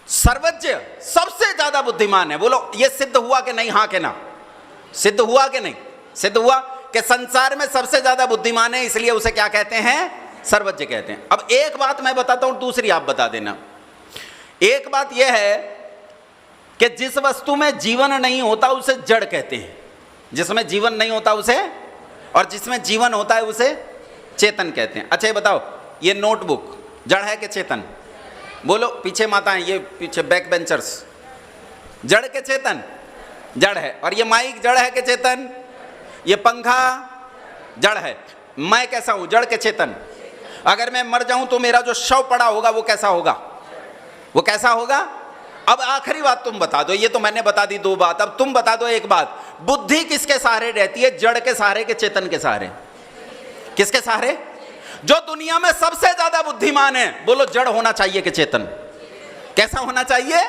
सर्वज्ञ सबसे ज्यादा बुद्धिमान है। बोलो ये सिद्ध हुआ कि नहीं? हाँ के ना? सिद्ध हुआ कि नहीं? सिद्ध हुआ कि संसार में सबसे ज्यादा बुद्धिमान है, इसलिए उसे क्या कहते हैं? सर्वज्ञ कहते हैं। अब एक बात मैं बताता हूं, दूसरी आप बता देना। एक बात यह है कि जिस वस्तु में जीवन नहीं होता उसे जड़ कहते हैं, जिसमें जीवन नहीं होता उसे, और जिसमें जीवन होता है उसे चेतन कहते हैं। अच्छा ये बताओ, ये नोटबुक जड़ है कि चेतन? बोलो, पीछे माताएं, ये पीछे बैक बेंचर्स, जड़ के चेतन? जड़ है। और ये माइक जड़ है कि चेतन? ये पंखा जड़ है। मैं कैसा हूं? जड़ के चेतन? अगर मैं मर जाऊं तो मेरा जो शव पड़ा होगा वो कैसा होगा? वो कैसा होगा? अब आखिरी बात तुम बता दो, ये तो मैंने बता दी 2 बात, अब तुम बता दो एक बात, बुद्धि किसके सहारे रहती है? जड़ के सहारे के चेतन के सहारे? किसके सहारे? जो दुनिया में सबसे ज्यादा बुद्धिमान है, बोलो जड़ होना चाहिए कि चेतन? कैसा होना चाहिए?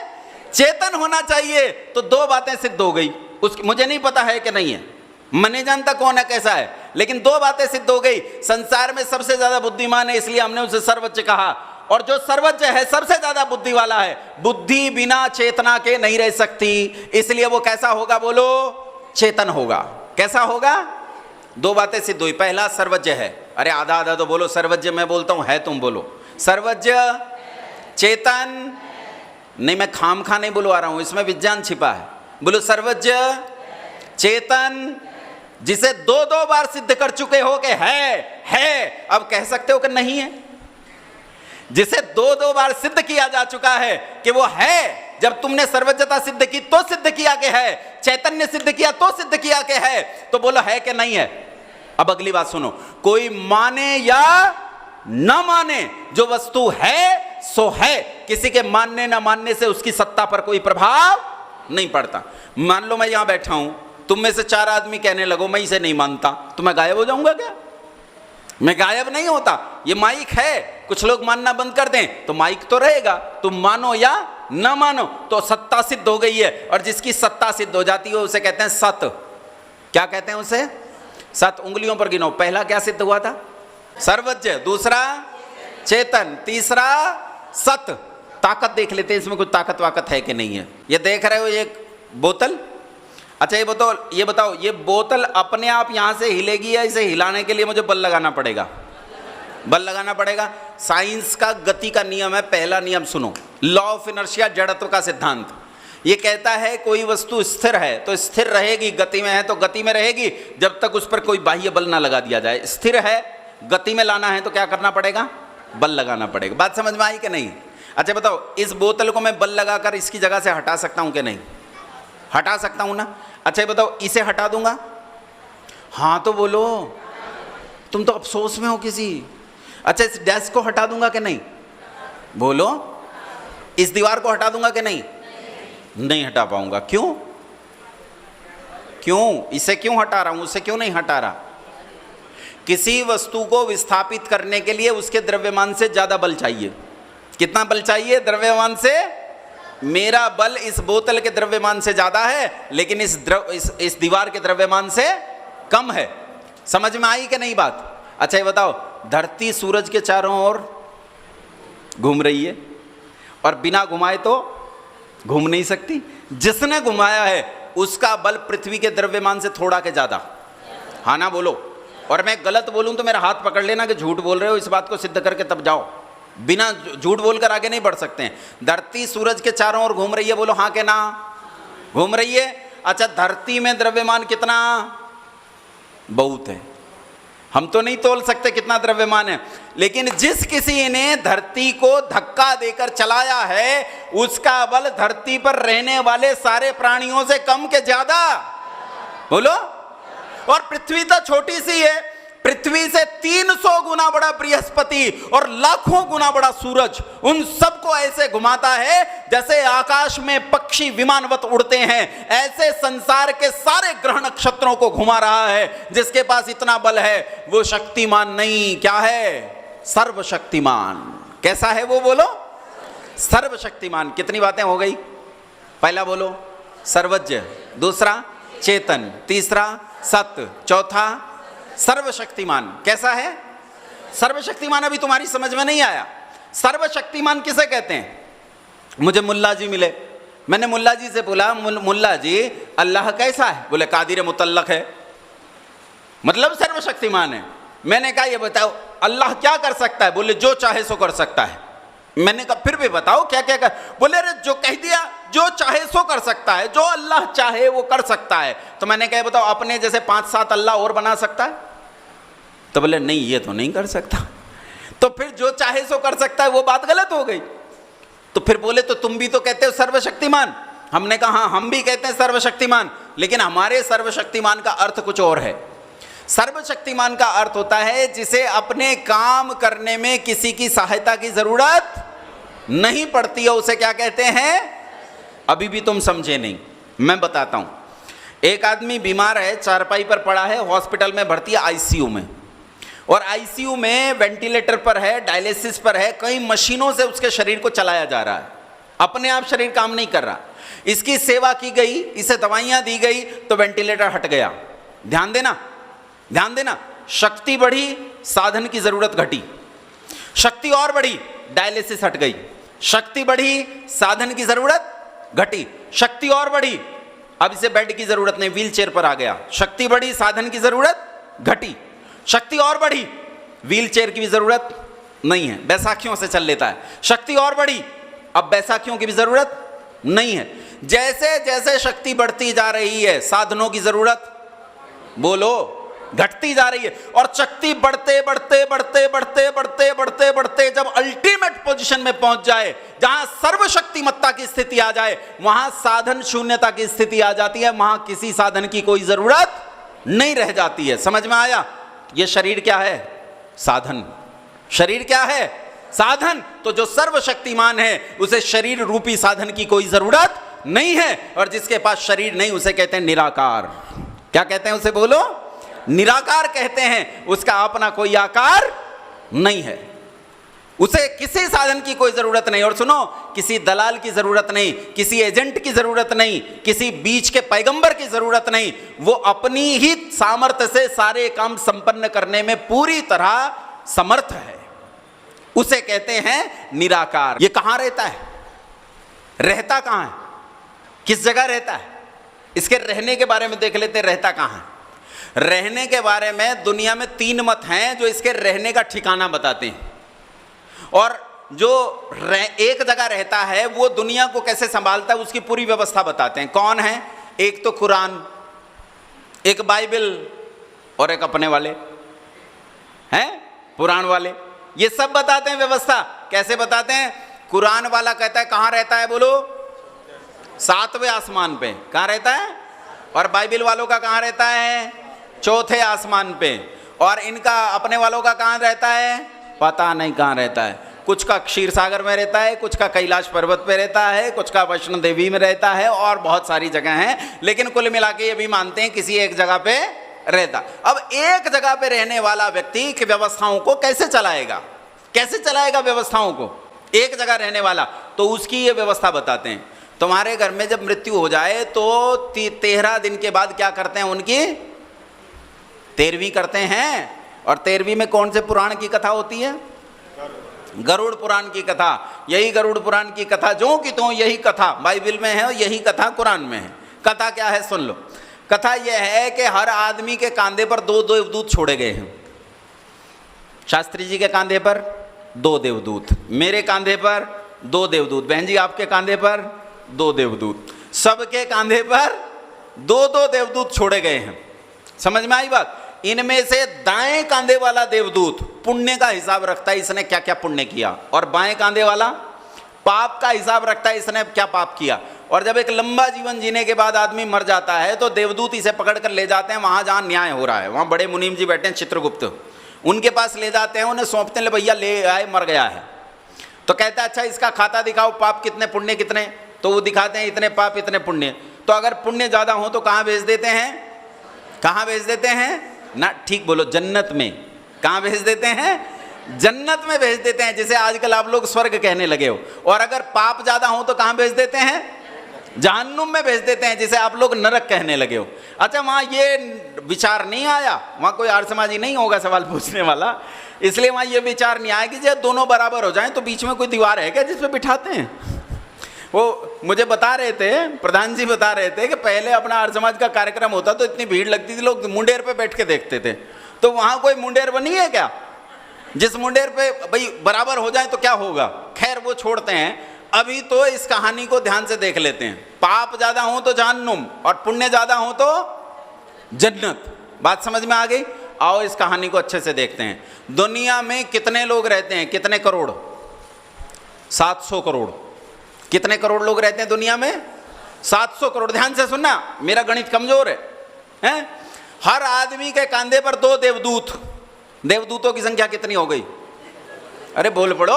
चेतन होना चाहिए। तो 2 बातें सिद्ध हो गई। मुझे नहीं पता है कि नहीं है, मैं नहीं जानता कौन है कैसा है, लेकिन 2 बातें सिद्ध हो गई। संसार में सबसे ज्यादा बुद्धिमान है, इसलिए हमने उसे सर्वज्ञ कहा, और जो सर्वज्ञ है, सबसे ज्यादा बुद्धि वाला है, बुद्धि बिना चेतना के नहीं रह सकती, इसलिए वो कैसा होगा? बोलो चेतन होगा। कैसा होगा? 2 बातें सिद्ध हुई। पहला सर्वज्ञ है, अरे आधा आधा तो बोलो, सर्वज्ञ मैं बोलता हूं, है तुम बोलो। सर्वज्ञ, चेतन, नहीं मैं खाम खा नहीं बुलवा रहा हूं, इसमें विज्ञान छिपा है। बोलो सर्वज्ञ, चेतन, जिसे 2-2 बार सिद्ध कर चुके हो कि है, अब कह सकते हो कि नहीं है। जिसे 2-2 बार सिद्ध किया जा चुका है कि वो है, जब तुमने सर्वज्ञता सिद्ध की तो सिद्ध किया कि है, चैतन्य सिद्ध किया तो सिद्ध किया कि है, तो बोलो है कि नहीं है? अब अगली बात सुनो, कोई माने या न माने, जो वस्तु है सो है, किसी के मानने ना मानने से उसकी सत्ता पर कोई प्रभाव नहीं पड़ता। मान लो मैं यहां बैठा हूं, तुम में से 4 आदमी कहने लगो मैं इसे नहीं मानता, तो मैं गायब हो जाऊंगा क्या? मैं गायब नहीं होता। ये माइक है, कुछ लोग मानना बंद कर दें तो माइक तो रहेगा, तुम मानो या न मानो तो सत्ता सिद्ध हो गई है। और जिसकी सत्ता सिद्ध हो जाती है उसे कहते हैं सत। क्या कहते हैं उसे? सत। उंगलियों पर गिनो, पहला क्या सिद्ध हुआ था? सर्वज्ञ, दूसरा चेतन, तीसरा सत। ताकत देख लेते हैं, इसमें कुछ ताकत वाकत है कि नहीं है। ये देख रहे हो एक बोतल? अच्छा ये बताओ, ये बोतल अपने आप यहां से हिलेगी या इसे हिलाने के लिए मुझे बल लगाना पड़ेगा? बल लगाना पड़ेगा। साइंस का गति का नियम है, पहला नियम सुनो, लॉ ऑफ इनर्शिया, जड़त्व का सिद्धांत। ये कहता है कोई वस्तु स्थिर है तो स्थिर रहेगी, गति में है तो गति में रहेगी, जब तक उस पर कोई बाह्य बल ना लगा दिया जाए। स्थिर है, गति में लाना है तो क्या करना पड़ेगा? बल लगाना पड़ेगा। बात समझ में आई कि नहीं? अच्छा बताओ, इस बोतल को मैं बल लगाकर इसकी जगह से हटा सकता हूं कि नहीं? हटा सकता हूं ना? अच्छा ये बताओ, इसे हटा दूंगा? हाँ तो बोलो, तुम तो अफसोस में हो किसी। अच्छा इस डेस्क को हटा दूंगा कि नहीं? बोलो। इस दीवार को हटा दूंगा कि नहीं? नहीं हटा पाऊंगा। क्यों? इसे क्यों हटा रहा हूं, उसे क्यों नहीं हटा रहा? किसी वस्तु को विस्थापित करने के लिए उसके द्रव्यमान से ज्यादा बल चाहिए। कितना बल चाहिए? द्रव्यमान से। मेरा बल इस बोतल के द्रव्यमान से ज्यादा है, लेकिन इस दीवार के द्रव्यमान से कम है। समझ में आई कि नहीं बात? अच्छा ये बताओ, धरती सूरज के चारों ओर घूम रही है और बिना घुमाए तो घूम नहीं सकती। जिसने घुमाया है उसका बल पृथ्वी के द्रव्यमान से थोड़ा के ज्यादा। हाँ ना बोलो। और मैं गलत बोलूं तो मेरा हाथ पकड़ लेना कि झूठ बोल रहे हो, इस बात को सिद्ध करके तब जाओ। बिना झूठ बोलकर आगे नहीं बढ़ सकते हैं। धरती सूरज के चारों ओर घूम रही है, बोलो हाँ के ना? घूम रही है। अच्छा, धरती में द्रव्यमान कितना? बहुत है, हम तो नहीं तोल सकते कितना द्रव्यमान है, लेकिन जिस किसी ने धरती को धक्का देकर चलाया है उसका बल धरती पर रहने वाले सारे प्राणियों से कम के ज्यादा? बोलो। और पृथ्वी तो छोटी सी है, पृथ्वी से 300 गुना बड़ा बृहस्पति और लाखों गुना बड़ा सूरज उन सबको ऐसे घुमाता है जैसे आकाश में पक्षी विमानवत उड़ते हैं, ऐसे संसार के सारे ग्रह नक्षत्रों को घुमा रहा है। जिसके पास इतना बल है वो शक्तिमान नहीं, क्या है? सर्वशक्तिमान। कैसा है वो? बोलो सर्वशक्तिमान। कितनी बातें हो गई? पहला बोलो सर्वज्ञ, दूसरा चेतन, तीसरा सत्य, चौथा सर्वशक्तिमान। कैसा है सर्वशक्तिमान? अभी तुम्हारी समझ में नहीं आया। सर्वशक्तिमान किसे कहते हैं? मुझे मुल्ला जी मिले, मैंने मुल्ला जी से बोला मुल्ला जी अल्लाह कैसा है? बोले कादिर मुतल्लक है, मतलब सर्वशक्तिमान है। मैंने कहा ये बताओ अल्लाह क्या कर सकता है? बोले जो चाहे सो कर सकता है। मैंने कहा फिर भी बताओ क्या क्या कर? बोले अरे जो कह दिया जो चाहे सो कर सकता है, जो अल्लाह चाहे वो कर सकता है। तो मैंने कहा बताओ अपने जैसे 5-7 अल्लाह और बना सकता है? तो बोले नहीं ये तो नहीं कर सकता। तो फिर जो चाहे सो कर सकता है वो बात गलत हो गई। तो फिर बोले तो तुम भी तो कहते हो सर्वशक्तिमान। हमने कहा हाँ हम भी कहते हैं सर्वशक्तिमान, लेकिन हमारे सर्वशक्तिमान का अर्थ कुछ और है। सर्वशक्तिमान का अर्थ होता है जिसे अपने काम करने में किसी की सहायता की जरूरत नहीं पड़ती है, उसे क्या कहते हैं? अभी भी तुम समझे नहीं, मैं बताता हूं। एक आदमी बीमार है, चारपाई पर पड़ा है, हॉस्पिटल में भर्ती है आईसीयू में, और आईसीयू में वेंटिलेटर पर है, डायलिसिस पर है, कई मशीनों से उसके शरीर को चलाया जा रहा है, अपने आप शरीर काम नहीं कर रहा। इसकी सेवा की गई, इसे दवाइयां दी गई तो वेंटिलेटर हट गया। ध्यान देना, ध्यान देना। शक्ति बढ़ी, साधन की जरूरत घटी। शक्ति और बढ़ी, डायलिसिस हट गई। शक्ति बढ़ी, साधन की जरूरत घटी। शक्ति और बढ़ी, अब इसे बेड की जरूरत नहीं, व्हील चेयर पर आ गया। शक्ति बढ़ी, साधन की जरूरत घटी। शक्ति और बढ़ी, व्हील चेयर की भी जरूरत नहीं है, बैसाखियों से चल लेता है। शक्ति और बढ़ी, अब बैसाखियों की भी जरूरत नहीं है। जैसे जैसे शक्ति बढ़ती जा रही है साधनों की जरूरत बोलो घटती जा रही है। और शक्ति बढ़ते बढ़ते बढ़ते बढ़ते बढ़ते बढ़ते बढ़ते जब अल्टीमेट पोजीशन में पहुंच जाए, जहां सर्वशक्तिमत्ता की स्थिति आ जाए, वहां साधन शून्यता की स्थिति आ जाती है। वहां किसी साधन की कोई जरूरत नहीं रह जाती है। समझ में आया? ये शरीर क्या है? साधन। शरीर क्या है? साधन। तो जो सर्वशक्तिमान है उसे शरीर रूपी साधन की कोई जरूरत नहीं है, और जिसके पास शरीर नहीं उसे कहते हैं निराकार। क्या कहते हैं उसे? बोलो निराकार कहते हैं। उसका अपना कोई आकार नहीं है, उसे किसी साधन की कोई जरूरत नहीं। और सुनो, किसी दलाल की जरूरत नहीं, किसी एजेंट की जरूरत नहीं, किसी बीच के पैगंबर की जरूरत नहीं। वो अपनी ही सामर्थ्य से सारे काम संपन्न करने में पूरी तरह समर्थ है, उसे कहते हैं निराकार। ये कहां रहता है? रहता कहां है? किस जगह रहता है? इसके रहने के बारे में देख लेते हैं, रहता कहां है। रहने के बारे में दुनिया में 3 मत हैं जो इसके रहने का ठिकाना बताते हैं, और जो एक जगह रहता है वो दुनिया को कैसे संभालता है उसकी पूरी व्यवस्था बताते हैं। कौन है? एक तो कुरान, एक बाइबल, और एक अपने वाले हैं पुराण वाले। ये सब बताते हैं व्यवस्था। कैसे बताते हैं? कुरान वाला कहता है कहां रहता है? बोलो 7वें आसमान पे। कहां रहता है? और बाइबल वालों का कहां रहता है? 4थे आसमान पे। और इनका अपने वालों का कहां रहता है? पता नहीं कहां रहता है। कुछ का क्षीर सागर में रहता है, कुछ का कैलाश पर्वत पे रहता है, कुछ का वैष्णो देवी में रहता है, और बहुत सारी जगह हैं। लेकिन कुल मिला के ये भी मानते हैं किसी एक जगह पे रहता। अब एक जगह पे रहने वाला व्यक्ति की व्यवस्थाओं को कैसे चलाएगा? कैसे चलाएगा व्यवस्थाओं को? एक जगह रहने वाला, तो उसकी ये व्यवस्था बताते हैं। तुम्हारे घर में जब मृत्यु हो जाए तो 13 दिन के बाद क्या करते हैं? उनकी 13वीं करते हैं। और 13वीं में कौन से पुराण की कथा होती है? गरुड़ पुराण की कथा। यही गरुड़ पुराण की कथा जो कि तो यही कथा बाइबल में है और यही कथा कुरान में है। कथा क्या है सुन लो। कथा यह है कि हर आदमी के कांधे पर 2 देवदूत छोड़े गए हैं। शास्त्री जी के कांधे पर 2 देवदूत, मेरे कांधे पर 2 देवदूत, बहन जी आपके कांधे पर 2 देवदूत, सबके कांधे पर 2-2 देवदूत छोड़े गए हैं। समझ में आई बात? इनमें से दाएं कांधे वाला देवदूत पुण्य का हिसाब रखता है, इसने क्या क्या पुण्य किया, और बाएं कांधे वाला पाप का हिसाब रखता है, इसने क्या पाप किया। और जब एक लंबा जीवन जीने के बाद आदमी मर जाता है तो देवदूत इसे पकड़ कर ले जाते हैं वहां जहां न्याय हो रहा है। वहां बड़े मुनीम जी बैठे हैं चित्रगुप्त, उनके पास ले जाते हैं, उन्हें सौंपते हैं, भैया ले आए, मर गया है। तो कहता है अच्छा इसका खाता दिखाओ, पाप कितने पुण्य कितने, तो वो दिखाते हैं इतने पाप इतने पुण्य। तो अगर पुण्य ज्यादा हो तो कहाँ भेज देते हैं, कहाँ भेज देते हैं ना, ठीक बोलो, जन्नत में। कहाँ भेज देते हैं? जन्नत में भेज देते हैं, जिसे आजकल आप लोग स्वर्ग कहने लगे हो। और अगर पाप ज्यादा हो तो कहाँ भेज देते हैं? जहन्नुम में भेज देते हैं, जिसे आप लोग नरक कहने लगे हो। अच्छा, वहां ये विचार नहीं आया, वहां कोई आर्य समाजी नहीं होगा सवाल पूछने वाला, इसलिए वहां ये विचार नहीं आया कि जब दोनों बराबर हो जाएं तो बीच में कोई दीवार है क्या जिसपे बिठाते हैं। वो मुझे बता रहे थे, प्रधान जी बता रहे थे कि पहले अपना आर्य समाज का कार्यक्रम होता तो इतनी भीड़ लगती थी, लोग मुंडेर पे बैठ के देखते थे। तो वहां कोई मुंडेर बनी है क्या जिस मुंडेर पे भाई बराबर हो जाए तो क्या होगा? खैर वो छोड़ते हैं, अभी तो इस कहानी को ध्यान से देख लेते हैं। पाप ज्यादा हो तो जहन्नुम और पुण्य ज्यादा हो तो जन्नत। बात समझ में आ गई? आओ इस कहानी को अच्छे से देखते हैं। दुनिया में कितने लोग रहते हैं? कितने करोड़? 700 करोड़। कितने करोड़ लोग रहते हैं दुनिया में? 700 करोड़। ध्यान से सुनना, मेरा गणित कमजोर है? हर आदमी के कांधे पर 2 देवदूत। देवदूतों की संख्या कितनी हो गई? अरे बोल पड़ो,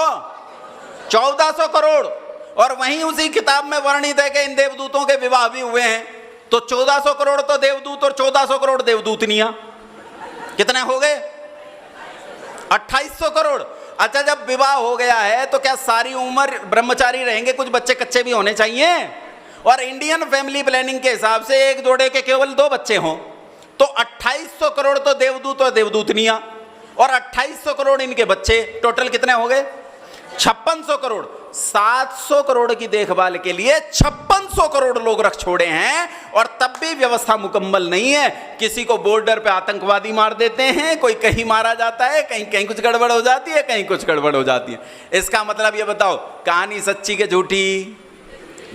1400 करोड़। और वहीं उसी किताब में वर्णित है कि इन देवदूतों के विवाह भी हुए हैं। तो 1400 करोड़ तो देवदूत और 1400 करोड़ देवदूतनियां, कितने हो गए? 2800 करोड़। अच्छा, जब विवाह हो गया है तो क्या सारी उम्र ब्रह्मचारी रहेंगे? कुछ बच्चे कच्चे भी होने चाहिए। और इंडियन फैमिली प्लानिंग के हिसाब से एक जोड़े के केवल 2 बच्चे हों तो 2800 करोड़ तो देवदूत और देवदूतनियां, और 2800 करोड़ इनके बच्चे, टोटल कितने हो गए? 5600 करोड़। 700 करोड़ की देखभाल के लिए 5600 करोड़ लोग रख छोड़े हैं, और तब भी व्यवस्था मुकम्मल नहीं है। किसी को बॉर्डर पे आतंकवादी मार देते हैं, कोई कहीं मारा जाता है, कहीं कहीं कुछ गड़बड़ हो जाती है, कहीं कुछ गड़बड़ हो जाती है। इसका मतलब ये बताओ, कहानी सच्ची के झूठी?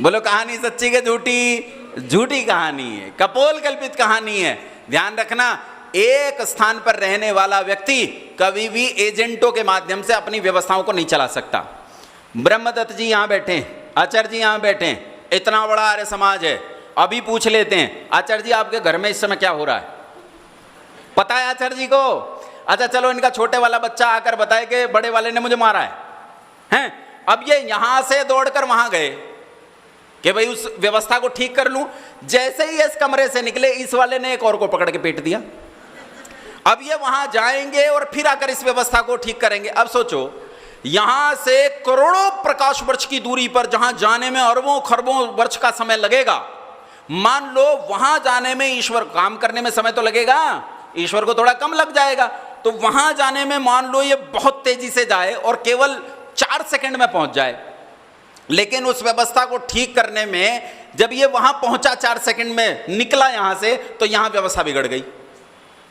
बोलो, कहानी सच्ची के झूठी? झूठी कहानी है, कपोल कल्पित कहानी है। ध्यान रखना, एक स्थान पर रहने वाला व्यक्ति कभी भी एजेंटों के माध्यम से अपनी व्यवस्थाओं को नहीं चला सकता। ब्रह्मदत्त जी यहां बैठे, आचार्य जी यहां बैठे, इतना बड़ा आर्य समाज है। अभी पूछ लेते हैं, आचार्य जी आपके घर में इस समय क्या हो रहा है? पता है आचार्य जी को? अच्छा चलो, इनका छोटे वाला बच्चा आकर बताए कि बड़े वाले ने मुझे मारा है। अब ये यहां से दौड़कर वहां गए कि भाई उस व्यवस्था को ठीक कर लूं। जैसे ही इस कमरे से निकले, इस वाले ने एक और को पकड़ के पीट दिया। अब ये वहां जाएंगे और फिर आकर इस व्यवस्था को ठीक करेंगे। अब सोचो, यहां से करोड़ों प्रकाश वर्ष की दूरी पर, जहां जाने में अरबों खरबों वर्ष का समय लगेगा, मान लो वहां जाने में ईश्वर, काम करने में समय तो लगेगा, ईश्वर को थोड़ा कम लग जाएगा, तो वहां जाने में मान लो ये बहुत तेजी से जाए और केवल 4 सेकंड में पहुंच जाए। लेकिन उस व्यवस्था को ठीक करने में जब ये वहां पहुंचा 4 सेकंड में, निकला यहां से, तो यहां व्यवस्था बिगड़ गई।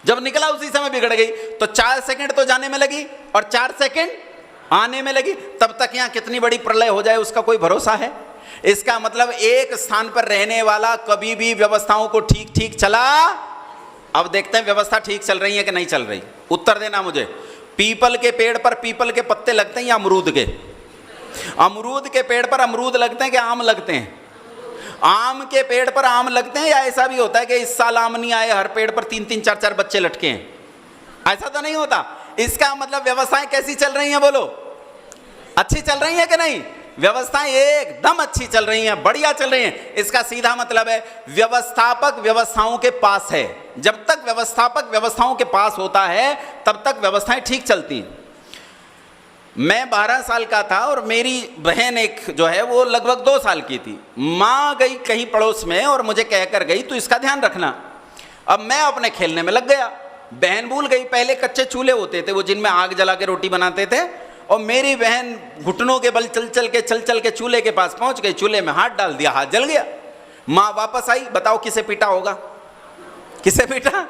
जब निकला उसी समय बिगड़ गई, तो 4 सेकंड तो जाने में लगी और 4 सेकंड आने में लगी। तब तक यहां कितनी बड़ी प्रलय हो जाए उसका कोई भरोसा है? इसका मतलब एक स्थान पर रहने वाला कभी भी व्यवस्थाओं को ठीक ठीक चला। अब देखते हैं व्यवस्था ठीक चल रही है कि नहीं चल रही। उत्तर देना मुझे। पीपल के पेड़ पर पीपल के पत्ते लगते हैं या अमरूद के? अमरूद के पेड़ पर अमरूद लगते हैं कि आम लगते हैं? आम के पेड़ पर आम लगते हैं, या ऐसा भी होता है कि इस साल आम नहीं आए, हर पेड़ पर 3-3, 4-4 बच्चे लटके हैं? ऐसा तो नहीं होता। इसका मतलब व्यवस्थाएं कैसी चल रही हैं? बोलो, अच्छी चल रही है कि नहीं? व्यवस्थाएं एकदम अच्छी चल रही हैं, बढ़िया चल रही हैं। इसका सीधा मतलब है व्यवस्थापक व्यवस्थाओं के पास है। जब तक व्यवस्थापक व्यवस्थाओं के पास होता है तब तक व्यवस्थाएं ठीक चलती हैं। मैं 12 साल का था और मेरी बहन एक जो है वो लगभग 2 साल की थी। माँ गई कहीं पड़ोस में और मुझे कहकर गई तो इसका ध्यान रखना। अब मैं अपने खेलने में लग गया, बहन भूल गई। पहले कच्चे चूल्हे होते थे वो, जिनमें आग जला के रोटी बनाते थे, और मेरी बहन घुटनों के बल चल चल के चूल्हे के पास पहुंच गई, चूल्हे में हाथ डाल दिया, हाथ जल गया। माँ वापस आई, बताओ किसे पीटा होगा? किसे पीटा?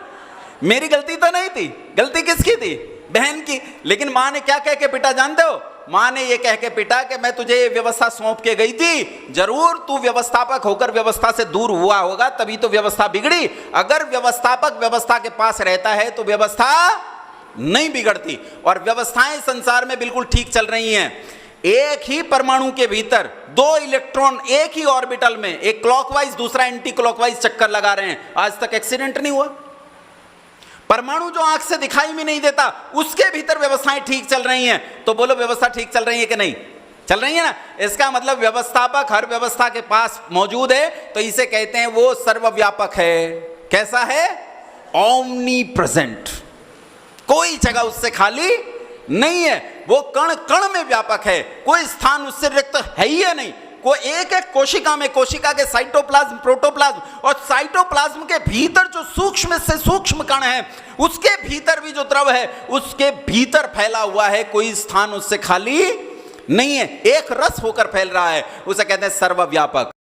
मेरी गलती तो नहीं थी। गलती किसकी थी? बहन की। लेकिन माँ ने क्या कह के पिटा जानते हो? माँ ने ये कह के पिटा कि मैं तुझे ये व्यवस्था सौंप के गई थी, जरूर तू व्यवस्थापक होकर व्यवस्था से दूर हुआ होगा, तभी तो व्यवस्था बिगड़ी। अगर व्यवस्थापक व्यवस्था के पास रहता है तो व्यवस्था नहीं बिगड़ती। और व्यवस्थाएं संसार में बिल्कुल ठीक चल रही हैं। एक ही परमाणु के भीतर दो इलेक्ट्रॉन एक ही ऑर्बिटल में, एक क्लॉकवाइज दूसरा एंटी क्लॉकवाइज चक्कर लगा रहे हैं, आज तक एक्सीडेंट नहीं हुआ। परमाणु जो आंख से दिखाई भी नहीं देता, उसके भीतर व्यवस्थाएं ठीक चल रही हैं। तो बोलो व्यवस्था ठीक चल रही है कि नहीं चल रही है ना? इसका मतलब व्यवस्थापक हर व्यवस्था के पास मौजूद है, तो इसे कहते हैं वो सर्वव्यापक है। कैसा है? Omni present. कोई जगह उससे खाली नहीं है। वो कण कण में व्यापक है, कोई स्थान उससे रिक्त है ही नहीं। कोई एक एक कोशिका में, कोशिका के साइटोप्लाज्म, प्रोटोप्लाज्म, और साइटोप्लाज्म के भीतर जो सूक्ष्म से सूक्ष्म कण है, उसके भीतर भी जो द्रव है, उसके भीतर फैला हुआ है, कोई स्थान उससे खाली नहीं है, एक रस होकर फैल रहा है। उसे कहते हैं सर्वव्यापक।